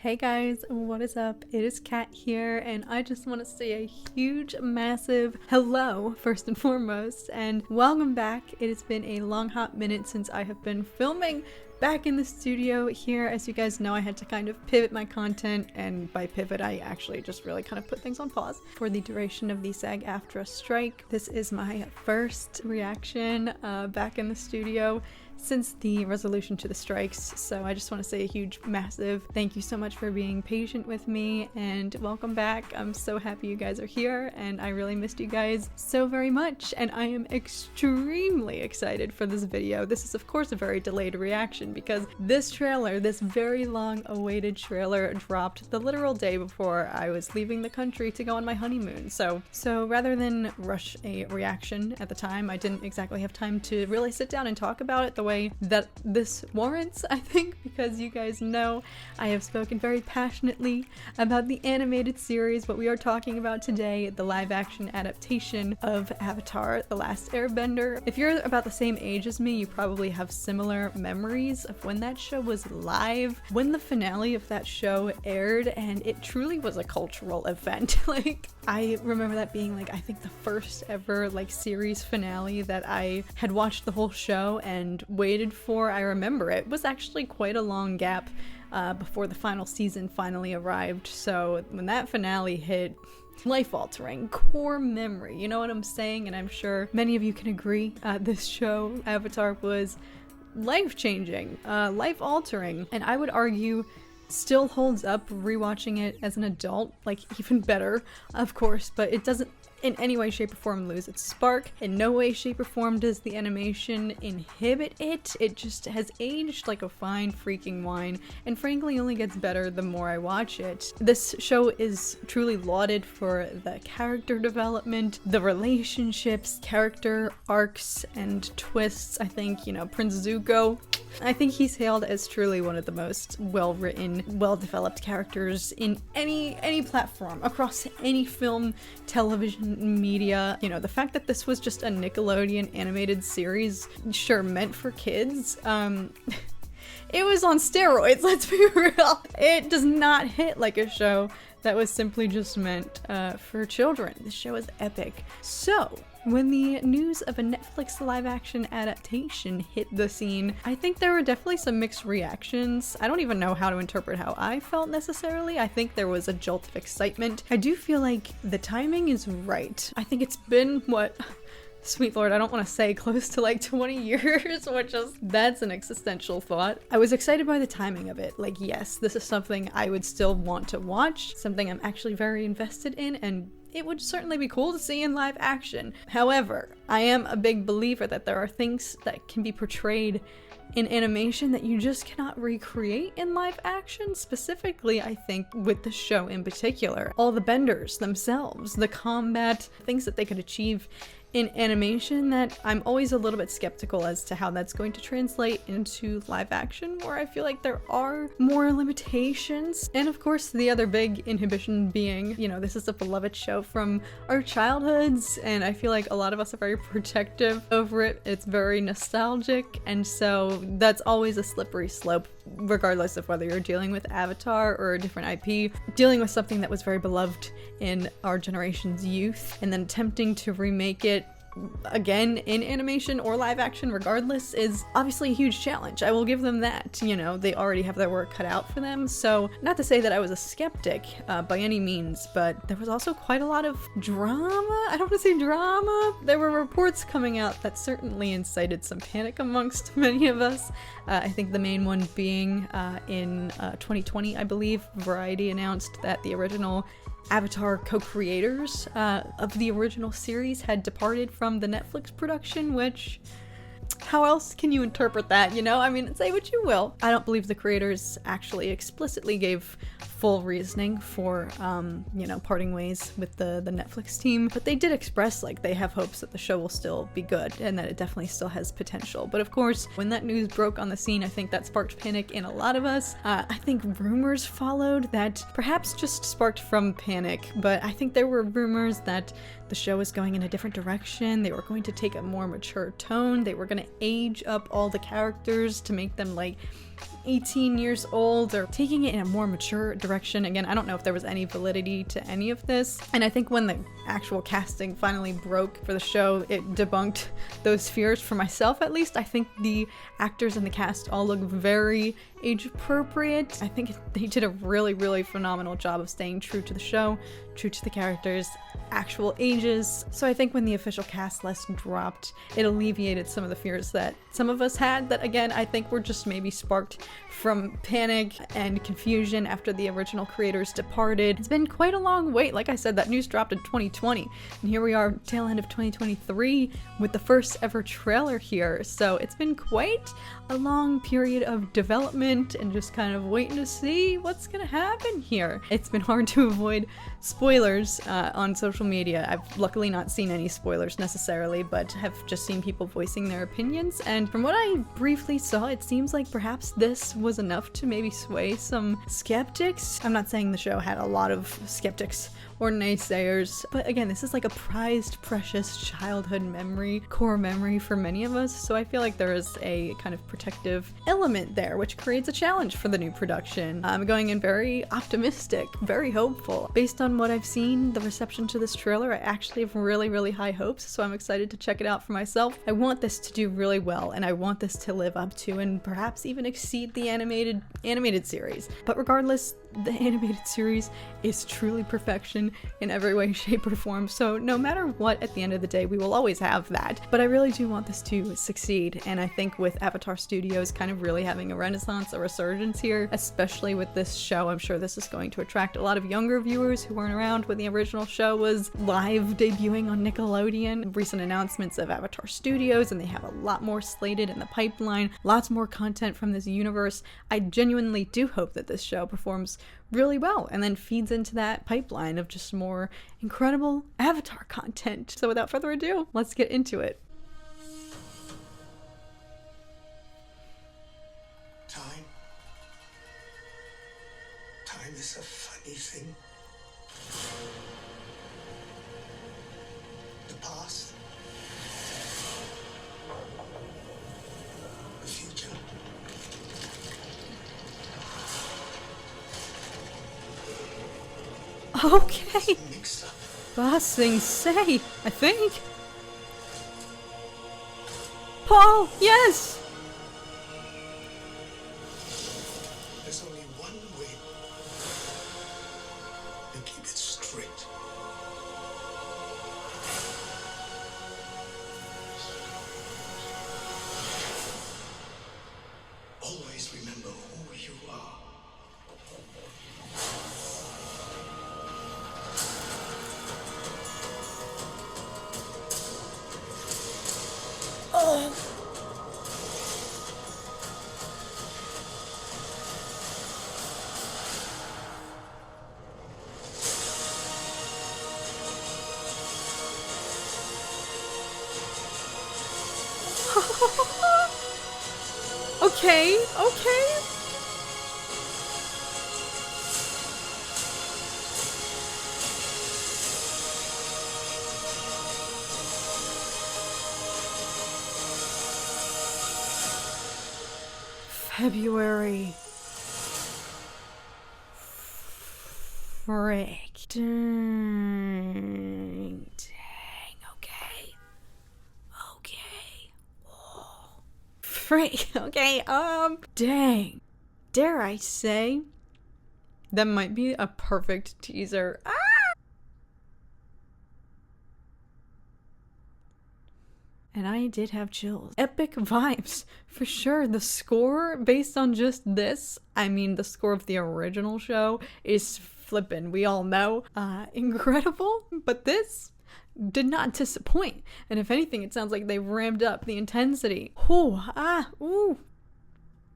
Hey guys, what is up? It is Kat here, and I just want to say a huge, massive hello first and foremost, and welcome back. It has been a long hot minute since I have been filming back in the studio here. As you guys know, I had to kind of pivot my content, and by pivot I actually just really kind of put things on pause for the duration of the SAG-AFTRA strike. This is my first reaction back in the studio since the resolution to the strikes, so I just want to say a huge, massive thank you so much for being patient with me, and welcome back. I'm so happy you guys are here, and I really missed you guys so very much, and I am extremely excited for this video. This is of course a very delayed reaction because this trailer, this very long awaited trailer, dropped the literal day before I was leaving the country to go on my honeymoon. So rather than rush a reaction at the time, I didn't exactly have time to really sit down and talk about it the way that this warrants, I think, because you guys know I have spoken very passionately about the animated series. What we are talking about today, the live action adaptation of Avatar: The Last Airbender. If you're about the same age as me, you probably have similar memories of when that show was live, when the finale of that show aired, and it truly was a cultural event. Like, I remember that being like, I think the first ever like series finale that I had watched the whole show and waited for. I remember it was actually quite a long gap before the final season finally arrived, so when that finale hit, life-altering, core memory, you know what I'm saying? And I'm sure many of you can agree, this show, Avatar, was life-changing, life-altering, and I would argue still holds up rewatching it as an adult, like even better, of course, but it doesn't in any way, shape, or form lose its spark. In no way, shape, or form does the animation inhibit it. It just has aged like a fine freaking wine, and frankly only gets better the more I watch it. This show is truly lauded for the character development, the relationships, character arcs, and twists. I think, you know, Prince Zuko, I think he's hailed as truly one of the most well-written, well-developed characters in any platform, across any film, television, media. You know, the fact that this was just a Nickelodeon animated series, sure, meant for kids, it was on steroids, let's be real. It does not hit like a show that was simply just meant for children. This show is epic. So, when the news of a Netflix live-action adaptation hit the scene, I think there were definitely some mixed reactions. I don't even know how to interpret how I felt necessarily. I think there was a jolt of excitement. I do feel like the timing is right. I think it's been, what, sweet lord, I don't want to say close to like 20 years, which is, that's an existential thought. I was excited by the timing of it. Like, yes, this is something I would still want to watch, something I'm actually very invested in, and it would certainly be cool to see in live action. However, I am a big believer that there are things that can be portrayed in animation that you just cannot recreate in live action. Specifically, I think, with the show in particular. All the benders themselves, the combat, things that they could achieve in animation, that I'm always a little bit skeptical as to how that's going to translate into live action, where I feel like there are more limitations. And of course, the other big inhibition being, you know, this is a beloved show from our childhoods, and I feel like a lot of us are very protective over it. It's very nostalgic, and so that's always a slippery slope, regardless of whether you're dealing with Avatar or a different IP. Dealing with something that was very beloved in our generation's youth, and then attempting to remake it again in animation or live action regardless is obviously a huge challenge. I will give them that. You know, they already have their work cut out for them, so not to say that I was a skeptic by any means, but there was also quite a lot of drama. I don't want to say drama. There were reports coming out that certainly incited some panic amongst many of us. I think the main one being in 2020, I believe, Variety announced that the original Avatar co-creators of the original series had departed from the Netflix production, which, how else can you interpret that, you know? I mean, say what you will. I don't believe the creators actually explicitly gave full reasoning for, you know, parting ways with the Netflix team, but they did express, like, they have hopes that the show will still be good and that it definitely still has potential. But of course, when that news broke on the scene, I think that sparked panic in a lot of us. I think rumors followed that perhaps just sparked from panic, but I think there were rumors that the show was going in a different direction. They were going to take a more mature tone. They were going to age up all the characters to make them, like, 18 years old or taking it in a more mature direction. Again, I don't know if there was any validity to any of this. And I think when the actual casting finally broke for the show, it debunked those fears for myself at least. I think the actors and the cast all look very age appropriate. I think they did a really, really phenomenal job of staying true to the show, true to the characters' actual ages. So I think when the official cast list dropped, it alleviated some of the fears that some of us had that, again, I think were just maybe sparked from panic and confusion after the original creators departed. It's been quite a long wait. Like I said, that news dropped in 2020, and here we are, tail end of 2023, with the first ever trailer here. So it's been quite a long period of development and just kind of waiting to see what's gonna happen here. It's been hard to avoid spoilers on social media. I've luckily not seen any spoilers necessarily, but have just seen people voicing their opinions, and from what I briefly saw, it seems like perhaps this was enough to maybe sway some skeptics. I'm not saying the show had a lot of skeptics or naysayers, but again, this is like a prized, precious childhood memory, core memory for many of us, so I feel like there is a kind of protective element there, which creates a challenge for the new production. I'm going in very optimistic, very hopeful. Based on what I've seen, the reception to this trailer, I actually have really, really high hopes, so I'm excited to check it out for myself. I want this to do really well, and I want this to live up to and perhaps even exceed the animated series. But regardless, the animated series is truly perfection in every way, shape, or form, so no matter what, at the end of the day, we will always have that. But I really do want this to succeed, and I think with Avatar Studios kind of really having a renaissance, a resurgence here, especially with this show, I'm sure this is going to attract a lot of younger viewers who weren't around when the original show was live debuting on Nickelodeon. Recent announcements of Avatar Studios, and they have a lot more slated in the pipeline, lots more content from this universe. I genuinely do hope that this show performs really well and then feeds into that pipeline of just more incredible Avatar content. So without further ado, let's get into it. Time is a funny thing. The past, the future. Okay. Mixed up. Bossing say, I think. Paul, yes! There's only one way to keep it straight. Always remember who you are. Okay, okay. February. Frick. Dang. Okay. Whoa. Frick. Okay. Dang. Dare I say, that might be a perfect teaser. Ah! And I did have chills. Epic vibes, for sure. The score, based on just this, I mean, the score of the original show is flippin', we all know. Incredible, but this did not disappoint. And if anything, it sounds like they ramped up the intensity. Ooh.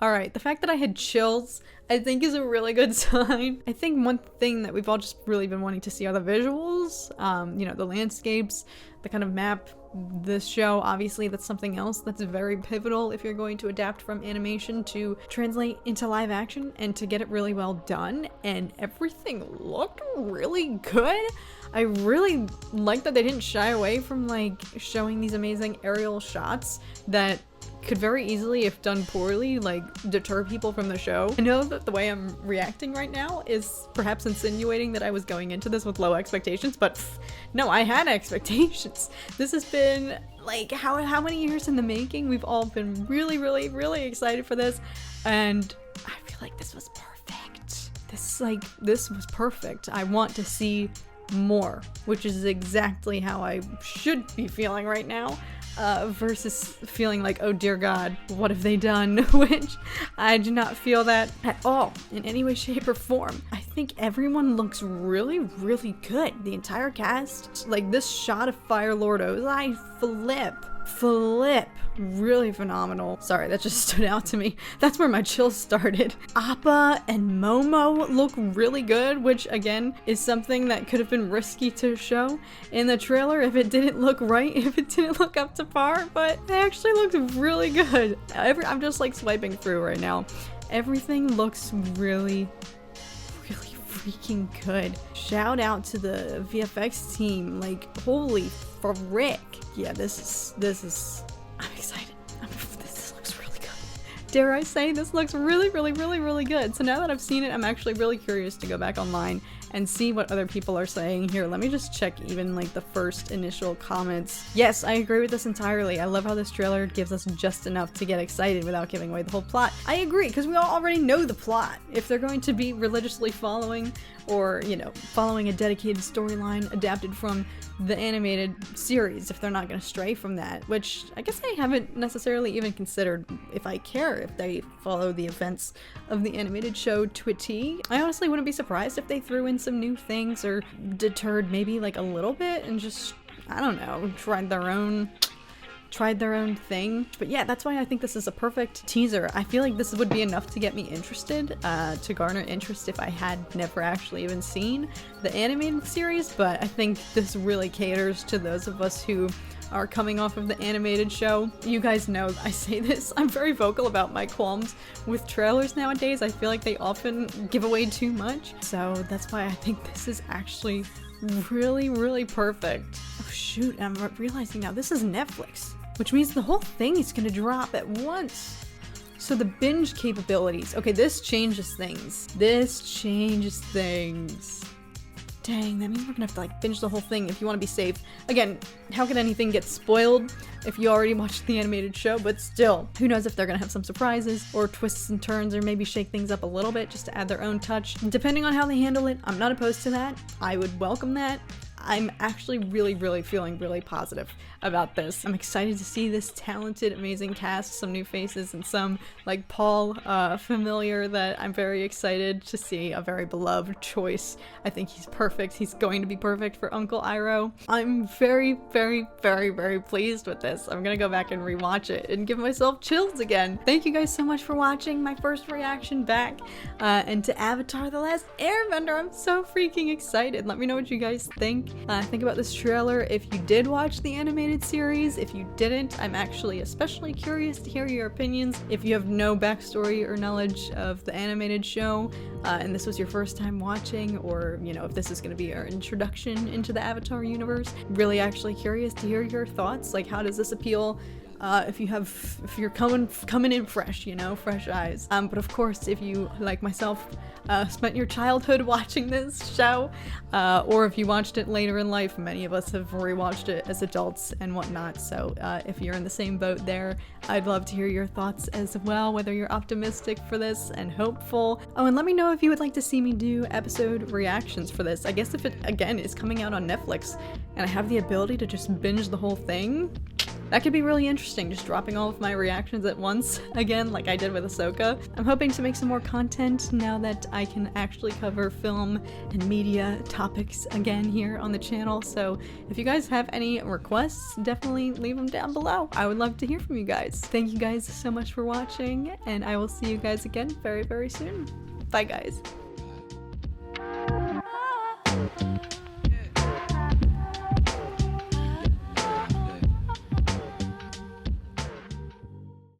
Alright, the fact that I had chills, I think is a really good sign. I think one thing that we've all just really been wanting to see are the visuals, the landscapes, the kind of map. This show, obviously, that's something else that's very pivotal if you're going to adapt from animation to translate into live action and to get it really well done, and everything looked really good. I really like that they didn't shy away from like showing these amazing aerial shots that could very easily, if done poorly, like deter people from the show. I know that the way I'm reacting right now is perhaps insinuating that I was going into this with low expectations, but no, I had expectations. This has been like how many years in the making? We've all been really, really, really excited for this, and I feel like this was perfect. This was perfect. I want to see more, which is exactly how I should be feeling right now, versus feeling like, oh dear God, what have they done? Which I do not feel that at all in any way, shape, or form. I think everyone looks really, really good. The entire cast, like this shot of Firelord Ozai, flip, really phenomenal. Sorry, that just stood out to me. That's where my chills started. Appa and Momo look really good, which again is something that could have been risky to show in the trailer if it didn't look right, if it didn't look up to par, but they actually looked really good. I'm just like swiping through right now. Everything looks really, really freaking good. Shout out to the VFX team, like holy frick. Yeah, this is, I'm excited. This looks really good. Dare I say, this looks really, really, really, really good. So now that I've seen it, I'm actually really curious to go back online and see what other people are saying. Here, let me just check even like the first initial comments. Yes, I agree with this entirely. I love how this trailer gives us just enough to get excited without giving away the whole plot. I agree, because we all already know the plot. If they're going to be religiously following, or, you know, following a dedicated storyline adapted from the animated series, if they're not going to stray from that, which I guess I haven't necessarily even considered if I care if they follow the events of the animated show to a T. I honestly wouldn't be surprised if they threw in some new things or deterred maybe like a little bit and just, I don't know, tried their own thing. But yeah, that's why I think this is a perfect teaser. I feel like this would be enough to get me interested, to garner interest if I had never actually even seen the animated series, but I think this really caters to those of us who are coming off of the animated show. You guys know I say this, I'm very vocal about my qualms with trailers nowadays. I feel like they often give away too much, so that's why I think this is actually really, really perfect. Oh shoot, I'm realizing now this is Netflix, which means the whole thing is gonna drop at once. So the binge capabilities. Okay, this changes things. Dang, that means we're gonna have to like binge the whole thing if you want to be safe. Again, how can anything get spoiled if you already watched the animated show? But still, who knows if they're gonna have some surprises or twists and turns, or maybe shake things up a little bit just to add their own touch. Depending on how they handle it, I'm not opposed to that. I would welcome that. I'm actually really, really feeling really positive about this. I'm excited to see this talented, amazing cast, some new faces, and some, like Paul, familiar, that I'm very excited to see. A very beloved choice. I think he's perfect. He's going to be perfect for Uncle Iroh. I'm very, very, very, very pleased with this. I'm gonna go back and rewatch it and give myself chills again. Thank you guys so much for watching my first reaction back, and to Avatar: The Last Airbender. I'm so freaking excited. Let me know what you guys think. Think about this trailer if you did watch the animated series. If you didn't, I'm actually especially curious to hear your opinions. If you have no backstory or knowledge of the animated show, and this was your first time watching, or you know, if this is going to be our introduction into the Avatar universe, really actually curious to hear your thoughts. Like, how does this appeal? If you're coming in fresh, you know, fresh eyes. But of course, if you, like myself, spent your childhood watching this show, or if you watched it later in life, many of us have rewatched it as adults and whatnot. So if you're in the same boat there, I'd love to hear your thoughts as well, whether you're optimistic for this and hopeful. Oh, and let me know if you would like to see me do episode reactions for this. I guess if it, again, is coming out on Netflix and I have the ability to just binge the whole thing, that could be really interesting, just dropping all of my reactions at once, again, like I did with Ahsoka. I'm hoping to make some more content now that I can actually cover film and media topics again here on the channel, so if you guys have any requests, definitely leave them down below. I would love to hear from you guys. Thank you guys so much for watching, and I will see you guys again very, very soon. Bye, guys.